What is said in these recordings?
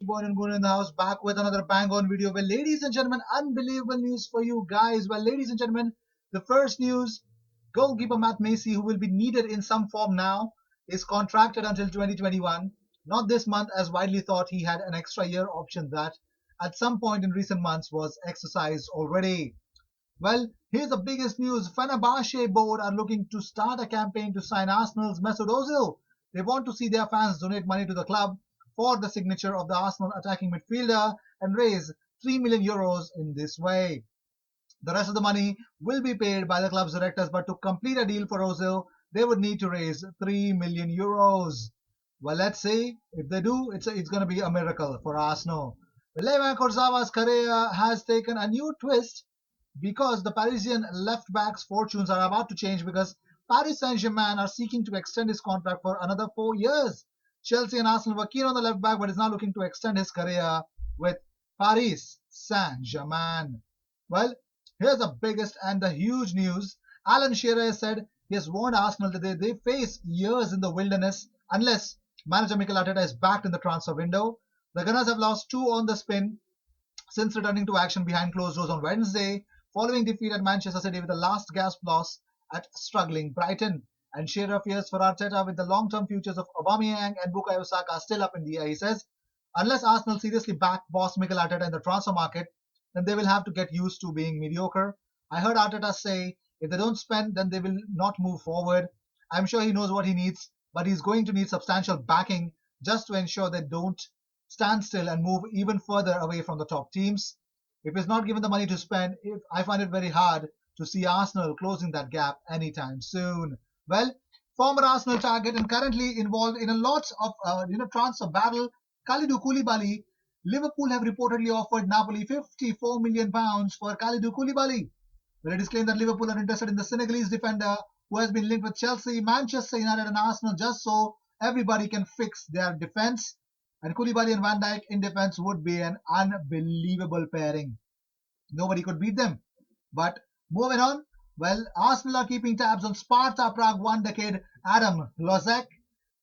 Born and Gun in the house, back with another bang on video. Well, ladies and gentlemen, unbelievable news for you guys. Well, ladies and gentlemen, the first news, goalkeeper Matt Macy, who will be needed in some form now, is contracted until 2021. Not this month, as widely thought. He had an extra year option that at some point in recent months was exercised already. Well, here's the biggest news. Fenerbahce board are looking to start a campaign to sign Arsenal's Mesut Ozil. They want to see their fans donate money to the club for the signature of the Arsenal attacking midfielder and raise 3 million euros in this way. The rest of the money will be paid by the club's directors, but to complete a deal for Ozil, they would need to raise 3 million euros. Well, let's see. If they do, it's going to be a miracle for Arsenal. Levan Kurzawa's career has taken a new twist because the Parisian left back's fortunes are about to change because Paris Saint-Germain are seeking to extend his contract for another 4 years. Chelsea and Arsenal were keen on the left back, but is now looking to extend his career with Paris Saint-Germain. Well, here's the biggest and the huge news. Alan Shearer has said he has warned Arsenal that they face years in the wilderness unless manager Mikel Arteta is backed in the transfer window. The Gunners have lost two on the spin since returning to action behind closed doors on Wednesday, following defeat at Manchester City with a last gasp loss at struggling Brighton. And Shearer fears for Arteta with the long-term futures of Aubameyang and Bukayo Saka still up in the air. He says, unless Arsenal seriously back boss Mikel Arteta in the transfer market, then they will have to get used to being mediocre. I heard Arteta say, if they don't spend, then they will not move forward. I'm sure he knows what he needs, but he's going to need substantial backing just to ensure they don't stand still and move even further away from the top teams. If he's not given the money to spend, I find it very hard to see Arsenal closing that gap anytime soon. Well, former Arsenal target and currently involved in a lot of transfer battle, Kalidou Koulibaly. Liverpool have reportedly offered Napoli £54 million for Kalidou Koulibaly. Well, it is claimed that Liverpool are interested in the Senegalese defender who has been linked with Chelsea, Manchester United, and Arsenal just so everybody can fix their defense. And Koulibaly and Van Dijk in defense would be an unbelievable pairing. Nobody could beat them. But moving on, well, Arsenal are keeping tabs on Sparta Prague one decade Adam Lozek.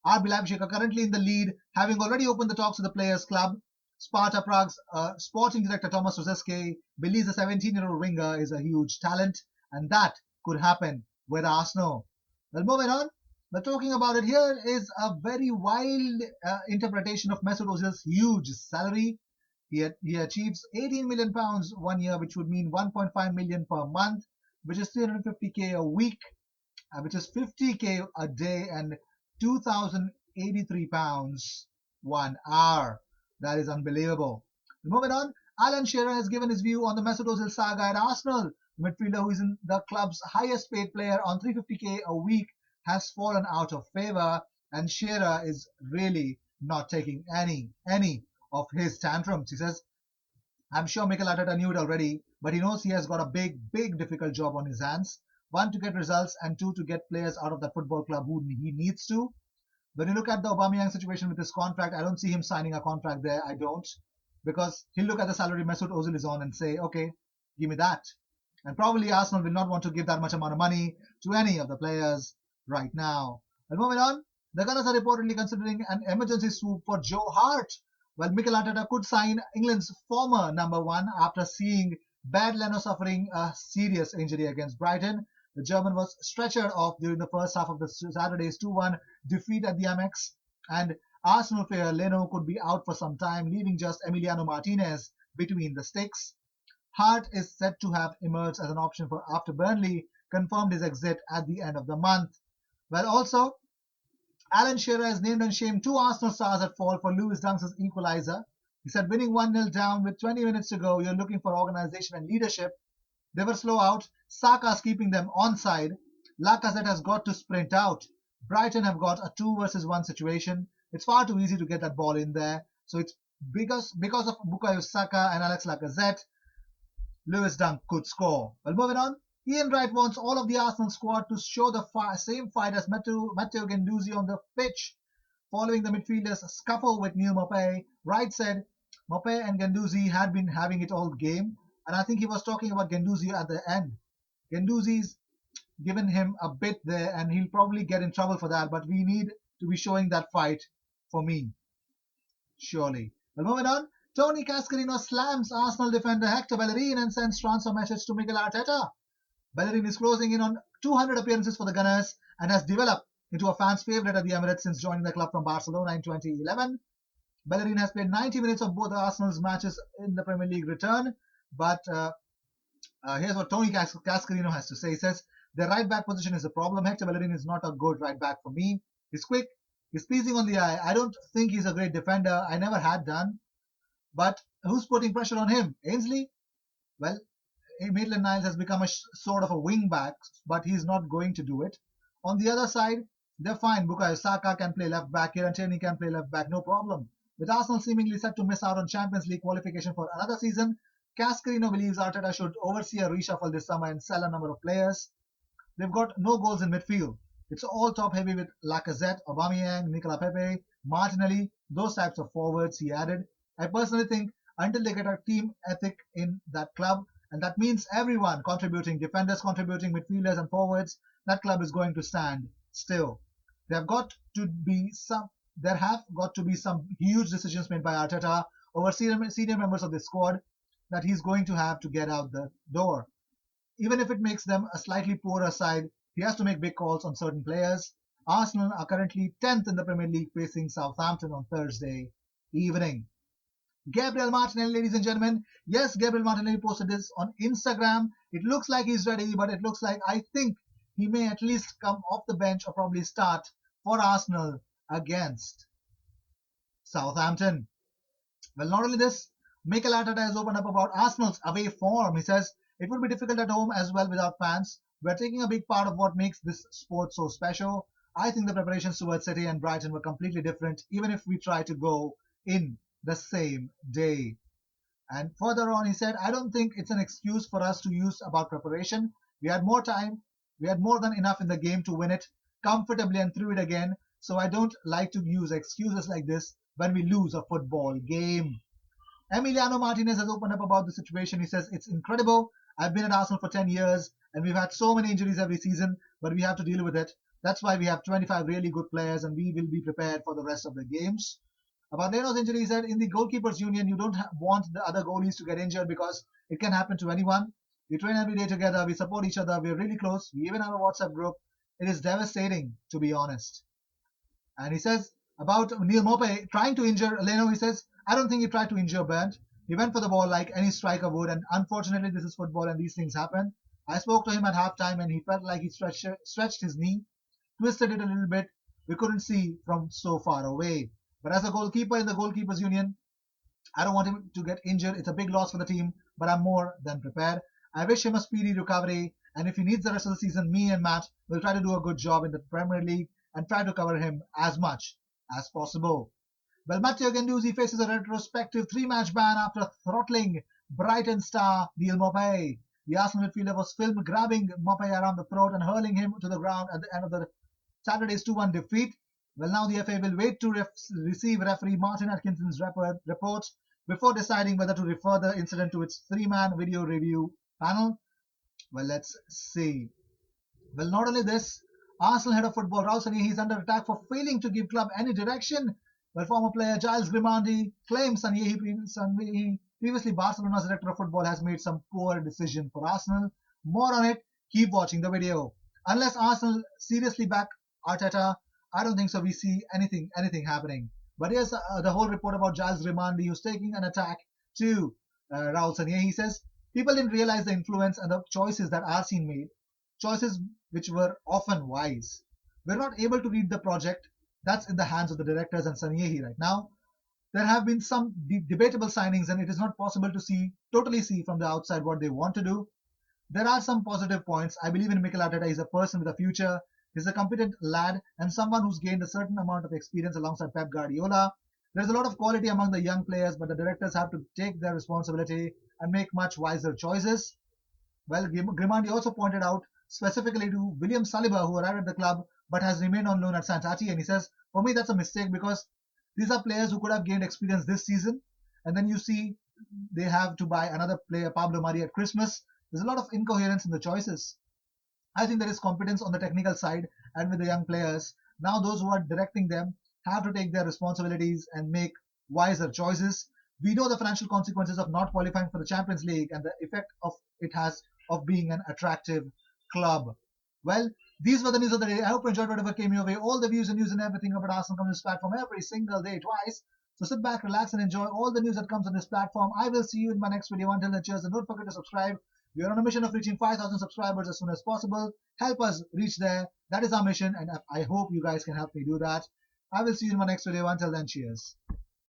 RB Leipzig are currently in the lead, having already opened the talks with the players' club. Sparta Prague's sporting director Thomas Rosicky believes the 17-year-old winger is a huge talent, and that could happen with Arsenal. Well, moving on, but talking about it, here is a very wild interpretation of Mesut Ozil's huge salary. He achieves £18 million one year, which would mean 1.5 million per month, which is 350k a week, which is 50k a day, and 2,083 pounds 1 hour. That is unbelievable. Moving on, Alan Shearer has given his view on the Mesut Ozil saga at Arsenal. The midfielder, who is in the club's highest paid player on 350k a week, has fallen out of favor, and Shearer is really not taking any of his tantrums. He says, I'm sure Mikel Arteta knew it already, but he knows he has got a big difficult job on his hands. One, to get results, and two, to get players out of that football club who he needs to. When you look at the Aubameyang situation with his contract, I don't see him signing a contract there. I don't. Because he'll look at the salary Mesut Ozil is on and say, okay, give me that. And probably Arsenal will not want to give that much amount of money to any of the players right now. And moving on, the Gunners are reportedly considering an emergency swoop for Joe Hart. Well, Mikel Arteta could sign England's former number one after seeing Bad Leno suffering a serious injury against Brighton. The German was stretchered off during the first half of the Saturday's 2-1 defeat at the Amex, and Arsenal player Leno could be out for some time, leaving just Emiliano Martinez between the sticks. Hart is said to have emerged as an option for after Burnley confirmed his exit at the end of the month. Well, also, Alan Shearer has named and shamed two Arsenal stars at fault for Lewis Dunk's equaliser. He said, winning 1-0 down with 20 minutes to go, you're looking for organisation and leadership. They were slow out. Saka's keeping them onside. Lacazette has got to sprint out. Brighton have got a 2 versus 1 situation. It's far too easy to get that ball in there. So it's because of Bukayo Saka and Alex Lacazette, Lewis Dunk could score. Well, moving on. Ian Wright wants all of the Arsenal squad to show the same fight as Matteo Guendouzi on the pitch. Following the midfielders' scuffle with Neil Maupay, Wright said Maupay and Guendouzi had been having it all game, and I think he was talking about Guendouzi at the end. Guendouzi's given him a bit there, and he'll probably get in trouble for that, but we need to be showing that fight for me, surely. Well, moving on, Tony Cascarino slams Arsenal defender Hector Bellerin and sends transfer message to Mikel Arteta. Bellerin is closing in on 200 appearances for the Gunners and has developed into a fan's favourite at the Emirates since joining the club from Barcelona in 2011. Bellerin has played 90 minutes of both Arsenal's matches in the Premier League return, but here's what Tony Cascarino has to say. He says, their right back position is a problem. Hector Bellerin is not a good right back for me. He's quick, he's pleasing on the eye. I don't think he's a great defender. I never had done. But who's putting pressure on him? Ainsley? Well, Maitland Niles has become a sort of a wing back, but he's not going to do it. On the other side, they're fine. Bukayo Saka can play left back. Kieran Tierney can play left back, no problem. With Arsenal seemingly set to miss out on Champions League qualification for another season, Cascarino believes Arteta should oversee a reshuffle this summer and sell a number of players. They've got no goals in midfield. It's all top heavy with Lacazette, Aubameyang, Nicola Pepe, Martinelli, those types of forwards, he added. I personally think until they get a team ethic in that club, and that means everyone contributing, defenders contributing, midfielders and forwards, that club is going to stand still. There have got to be some huge decisions made by Arteta over senior members of the squad that he's going to have to get out the door. Even if it makes them a slightly poorer side, he has to make big calls on certain players. Arsenal are currently 10th in the Premier League, facing Southampton on Thursday evening. Gabriel Martinelli, ladies and gentlemen. Yes, Gabriel Martinelli posted this on Instagram. It looks like he's ready, but it looks like I think he may at least come off the bench or probably start for Arsenal against Southampton. Well, not only this, Mikel Arteta has opened up about Arsenal's away form. He says it would be difficult at home as well without fans. We're taking a big part of what makes this sport so special. I think the preparations towards City and Brighton were completely different, even if we try to go in the same day. And further on, he said, I don't think it's an excuse for us to use about preparation. We had more time. We had more than enough in the game to win it comfortably and threw it again. So I don't like to use excuses like this when we lose a football game. Emiliano Martinez has opened up about the situation. He says, it's incredible. I've been at Arsenal for 10 years and we've had so many injuries every season, but we have to deal with it. That's why we have 25 really good players and we will be prepared for the rest of the games. About Leno's injury, he said, in the goalkeepers union, you don't want the other goalies to get injured because it can happen to anyone. We train every day together. We support each other. We're really close. We even have a WhatsApp group. It is devastating, to be honest. And he says about Neil Maupay trying to injure Leno, he says, I don't think he tried to injure Bernd. He went for the ball like any striker would, and unfortunately, this is football and these things happen. I spoke to him at halftime and he felt like he stretched his knee, twisted it a little bit. We couldn't see from so far away. But as a goalkeeper in the goalkeepers union, I don't want him to get injured. It's a big loss for the team, but I'm more than prepared. I wish him a speedy recovery, and if he needs the rest of the season, me and Matt will try to do a good job in the Premier League and try to cover him as much as possible. Well, Matteo Guendouzi faces a retrospective 3-match ban after throttling Brighton star Neil Maupay. The Arsenal midfielder was filmed grabbing Maupay around the throat and hurling him to the ground at the end of the Saturday's 2-1 defeat. Well, now the FA will wait to receive referee Martin Atkinson's report before deciding whether to refer the incident to its 3-man video review panel. Well, let's see. Well, not only this, Arsenal head of football Raul Sanllehi is under attack for failing to give club any direction. Well, former player Giles Grimandi claims Sanllehi, previously Barcelona's director of football, has made some poor decision for Arsenal. More on it, keep watching the video. Unless Arsenal seriously back Arteta, I don't think so. We see anything happening. But here's the whole report about Giles Grimandi, who's taking an attack to Raul Sanllehi. He says, people didn't realize the influence and the choices that Arsene made, choices which were often wise. We're not able to read the project. That's in the hands of the directors and Sanllehi right now. There have been some debatable signings and it is not possible to totally see from the outside what they want to do. There are some positive points. I believe in Mikel Arteta. He's a person with a future. He's a competent lad and someone who's gained a certain amount of experience alongside Pep Guardiola. There's a lot of quality among the young players, but the directors have to take their responsibility and make much wiser choices. Well, Grimandi also pointed out specifically to William Saliba, who arrived at the club but has remained on loan at Saint Etienne, and he says, for me, that's a mistake because these are players who could have gained experience this season, and then you see they have to buy another player, Pablo Mari, at Christmas. There's a lot of incoherence in the choices. I think there is competence on the technical side and with the young players. Now those who are directing them have to take their responsibilities and make wiser choices. We know the financial consequences of not qualifying for the Champions League and the effect of it has of being an attractive club. Well, these were the news of the day. I hope you enjoyed whatever came your way. All the views and news and everything about Arsenal comes on this platform every single day, twice. So sit back, relax, and enjoy all the news that comes on this platform. I will see you in my next video. Until then, cheers, and don't forget to subscribe. We are on a mission of reaching 5,000 subscribers as soon as possible. Help us reach there. That is our mission, and I hope you guys can help me do that. I will see you in my next video. Until then, cheers.